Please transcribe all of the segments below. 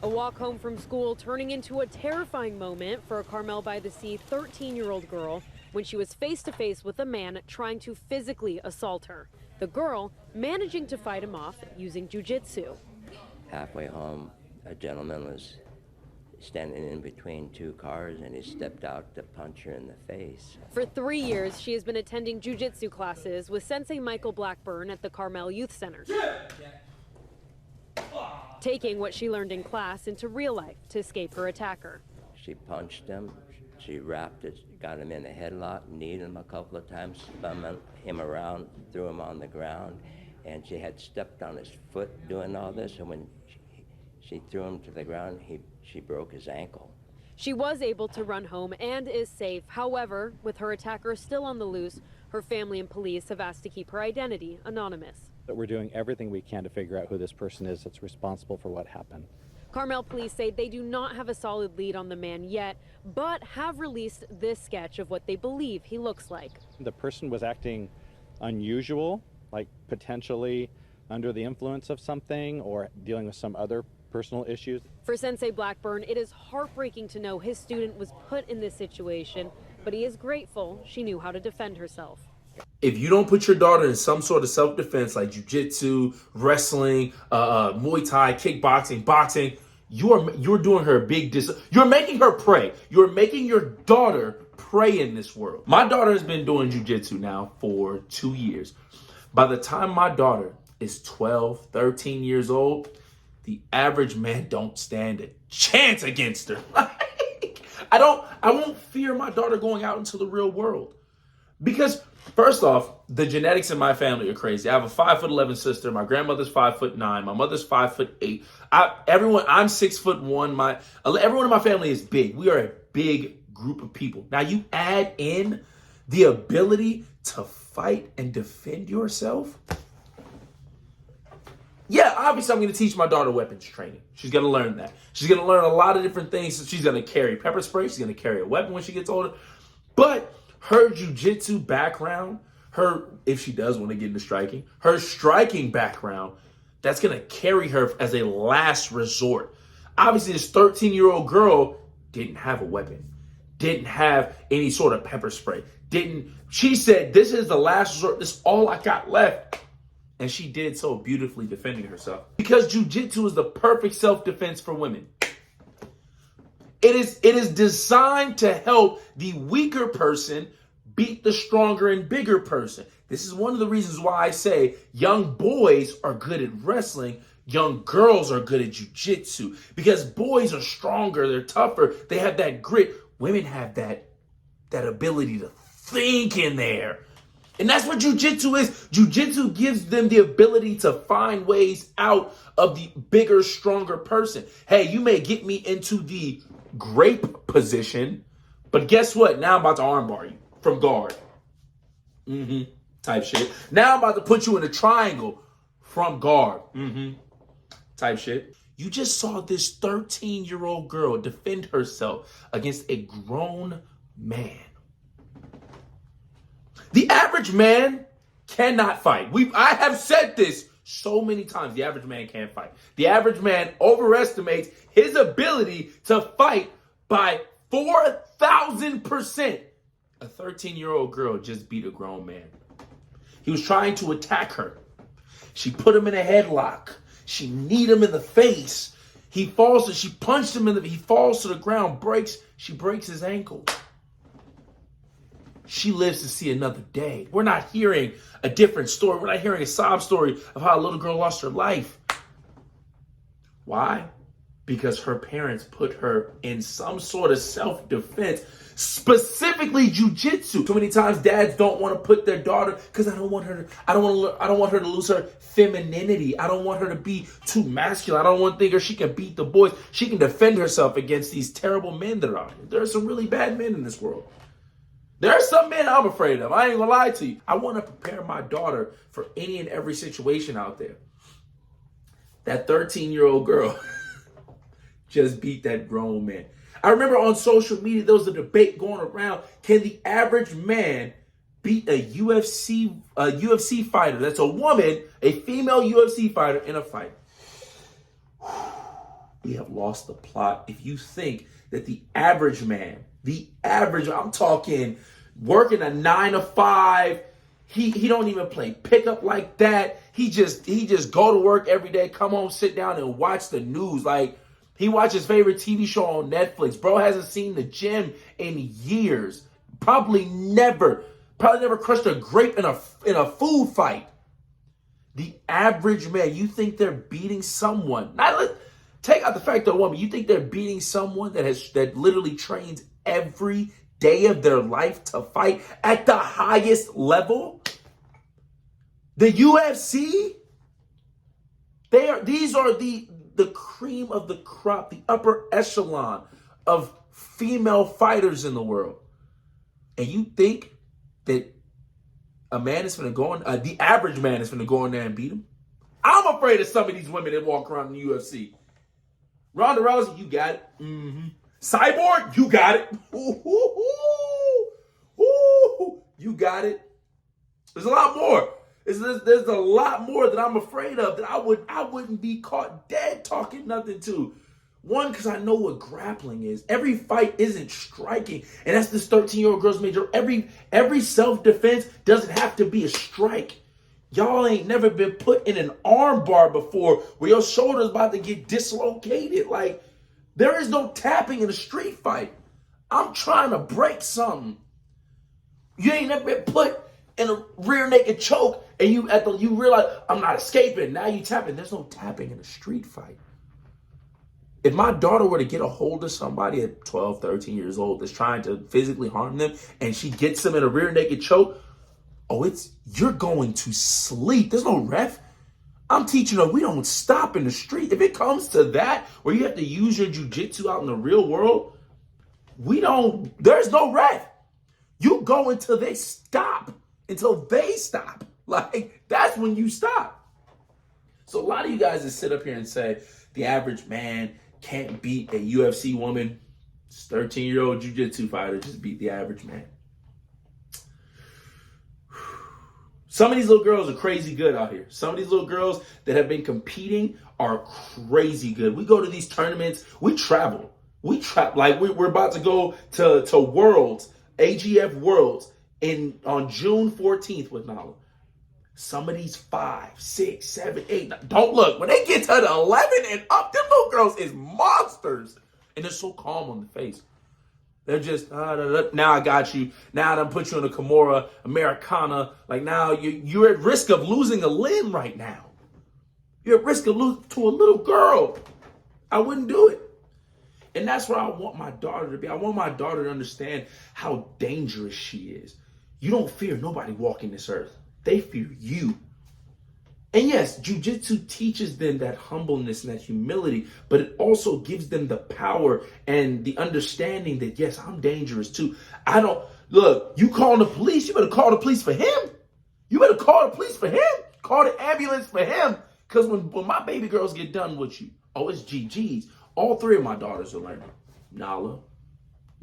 A walk home from school turning into a terrifying moment for a Carmel-by-the-Sea 13-year-old girl when she was face-to-face with a man trying to physically assault her. The girl managing to fight him off using Jiu Jitsu. Halfway home, a gentleman was standing in between two cars and he stepped out to punch her in the face. For 3 years, she has been attending Jiu Jitsu classes with Sensei Michael Blackburn at the Carmel Youth Center. Taking what she learned in class into real life to escape her attacker. She punched him, she wrapped it, got him in a headlock, kneed him a couple of times, spun him around, threw him on the ground, and she had stepped on his foot doing all this, and when she threw him to the ground, she broke his ankle. She was able to run home and is safe. However, with her attacker still on the loose, her family and police have asked to keep her identity anonymous. That we're doing everything we can to figure out who this person is that's responsible for what happened. Carmel police say they do not have a solid lead on the man yet, but have released this sketch of what they believe he looks like. The person was acting unusual, like potentially under the influence of something or dealing with some other personal issues. For Sensei Blackburn, it is heartbreaking to know his student was put in this situation, but he is grateful she knew how to defend herself. If you don't put your daughter in some sort of self-defense like jiu-jitsu, wrestling, Muay Thai, kickboxing, boxing, you're doing her a big you're making her pray. You're making your daughter pray in this world. My daughter has been doing jiu-jitsu now for 2 years. By the time my daughter is 12, 13 years old, the average man don't stand a chance against her. I won't fear my daughter going out into the real world. Because first off, the genetics in my family are crazy. I have a 5'11" sister. My grandmother's 5'9". My mother's 5'8". I'm 6'1". Everyone in my family is big. We are a big group of people. Now you add in the ability to fight and defend yourself. Yeah, obviously I'm going to teach my daughter weapons training. She's going to learn that. She's going to learn a lot of different things. She's going to carry pepper spray. She's going to carry a weapon when she gets older. But her jiu-jitsu background, if she does want to get into striking, her striking background, that's going to carry her as a last resort. Obviously, this 13-year-old girl didn't have a weapon, didn't have any sort of pepper spray, she said, this is the last resort, this is all I got left. And she did so beautifully defending herself. Because jiu-jitsu is the perfect self-defense for women. It is designed to help the weaker person beat the stronger and bigger person. This is one of the reasons why I say young boys are good at wrestling, young girls are good at jiu-jitsu. Because boys are stronger, they're tougher, they have that grit. Women have that ability to think in there. And that's what jiu-jitsu is. Jiu-jitsu gives them the ability to find ways out of the bigger, stronger person. Hey, you may get me into the grape position, but guess what? Now I'm about to armbar you from guard. Type shit. Now I'm about to put you in a triangle from guard. Type shit. You just saw this 13-year-old girl defend herself against a grown man. The average man cannot fight. I have said this so many times. The average man can't fight. The average man overestimates his ability to fight by 4,000%. A 13-year-old girl just beat a grown man. He was trying to attack her. She put him in a headlock. She kneed him in the face. He falls. She punched him he falls to the ground, she breaks his ankle. She lives to see another day. We're not hearing a different story. We're not hearing a sob story of how a little girl lost her life. Why? Because her parents put her in some sort of self-defense, specifically jiu-jitsu. Too many times dads don't want to put their daughter, because I don't want her to lose her femininity. I don't want her to be too masculine. I don't want to think she can beat the boys. She can defend herself against these terrible men that are out here. There are some really bad men in this world. There are some men I'm afraid of. I ain't gonna lie to you. I want to prepare my daughter for any and every situation out there. That 13-year-old girl just beat that grown man. I remember on social media, there was a debate going around. Can the average man beat a UFC fighter? That's a woman, a female UFC fighter in a fight. we have lost the plot. If you think that the average man, I'm talking working a 9 to 5, he don't even play pickup like that. He just go to work every day, come home, sit down and watch the news. Like, he watches his favorite TV show on Netflix. Bro hasn't seen the gym in years. Probably never crushed a grape in a food fight. The average man, you think they're beating someone? Take out the fact of a woman. You think they're beating someone that literally trains every day of their life to fight at the highest level? The UFC? These are the cream of the crop, the upper echelon of female fighters in the world. And you think that a man is going to go on, the average man is going to go in there and beat him? I'm afraid of some of these women that walk around in the UFC. Ronda Rousey, you got it. Mm-hmm. Cyborg, you got it. You got it. There's a lot more. There's a lot more that I'm afraid of that I wouldn't be caught dead talking nothing to. One, because I know what grappling is. Every fight isn't striking, and that's this 13-year-old girl's major. Every self-defense doesn't have to be a strike. Y'all ain't never been put in an arm bar before where your shoulder's about to get dislocated. Like, there is no tapping in a street fight. I'm trying to break something. You ain't never been put in a rear naked choke and you realize, I'm not escaping. Now you tapping. There's no tapping in a street fight. If my daughter were to get a hold of somebody at 12, 13 years old that's trying to physically harm them and she gets them in a rear naked choke, you're going to sleep. There's no ref. I'm teaching her we don't stop in the street. If it comes to that, where you have to use your jiu-jitsu out in the real world, there's no ref. You go until they stop. Like, that's when you stop. So a lot of you guys that sit up here and say the average man can't beat a UFC woman, this 13-year-old jiu-jitsu fighter just beat the average man. Some of these little girls are crazy good out here. Some of these little girls that have been competing are crazy good. We go to these tournaments. We travel. Like, we're about to go to Worlds, AGF Worlds on June 14th with Nala. Some of these 5, 6, 7, 8, don't look. When they get to the 11 and up, them little girls is monsters. And they're so calm on the face. They're just, now I got you. Now I done put you in a Kimura Americana. Like, now you're at risk of losing a limb right now. You're at risk of losing to a little girl. I wouldn't do it. And that's where I want my daughter to be. I want my daughter to understand how dangerous she is. You don't fear nobody walking this earth. They fear you. And yes, jiu-jitsu teaches them that humbleness and that humility, but it also gives them the power and the understanding that, yes, I'm dangerous too. You calling the police, you better call the police for him. You better call the police for him. Call the ambulance for him. Because when my baby girls get done with you, it's GG's. All 3 of my daughters are learning. Nala,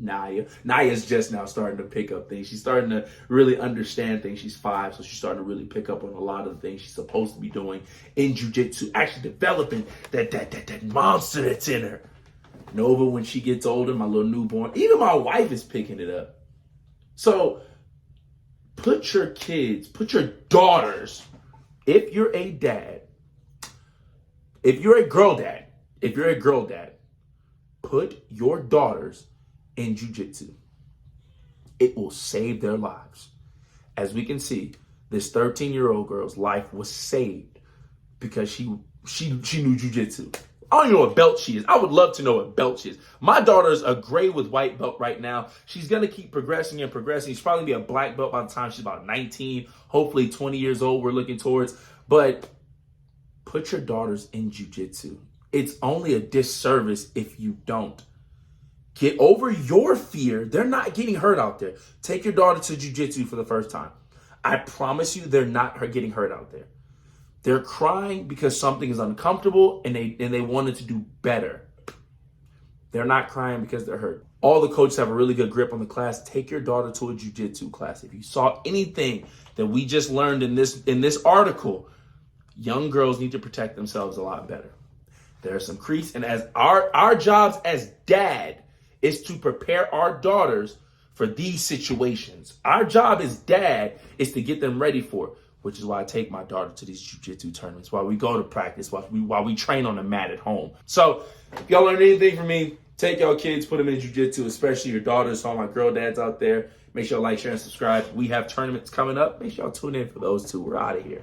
Naya. Naya's just now starting to pick up things. She's starting to really understand things. She's 5, so she's starting to really pick up on a lot of the things she's supposed to be doing in jiu-jitsu, actually developing that monster that's in her. Nova, when she gets older, my little newborn, even my wife is picking it up. So put your daughters, if you're a dad, if you're a girl dad, put your daughters in jiu-jitsu. It will save their lives. As we can see, this 13-year-old girl's life was saved because she knew jiu-jitsu. I don't even know what belt she is. I would love to know what belt she is. My daughter's a gray with white belt right now. She's going to keep progressing and progressing. She's probably going to be a black belt by the time she's about 19, hopefully 20 years old, we're looking towards. But put your daughters in jiu-jitsu. It's only a disservice if you don't. Get over your fear. They're not getting hurt out there. Take your daughter to jiu-jitsu for the first time. I promise you they're not getting hurt out there. They're crying because something is uncomfortable and they wanted to do better. They're not crying because they're hurt. All the coaches have a really good grip on the class. Take your daughter to a jiu-jitsu class. If you saw anything that we just learned in this article, young girls need to protect themselves a lot better. There are some crease, and as our jobs as dad is to prepare our daughters for these situations. Our job as dad is to get them ready for it, which is why I take my daughter to these jiu-jitsu tournaments, while we go to practice, while we train on the mat at home. So if y'all learn anything from me, take y'all kids, put them in jiu-jitsu, especially your daughters, all my girl dads out there. Make sure y'all like, share, and subscribe. We have tournaments coming up. Make sure y'all tune in for those two. We're out of here.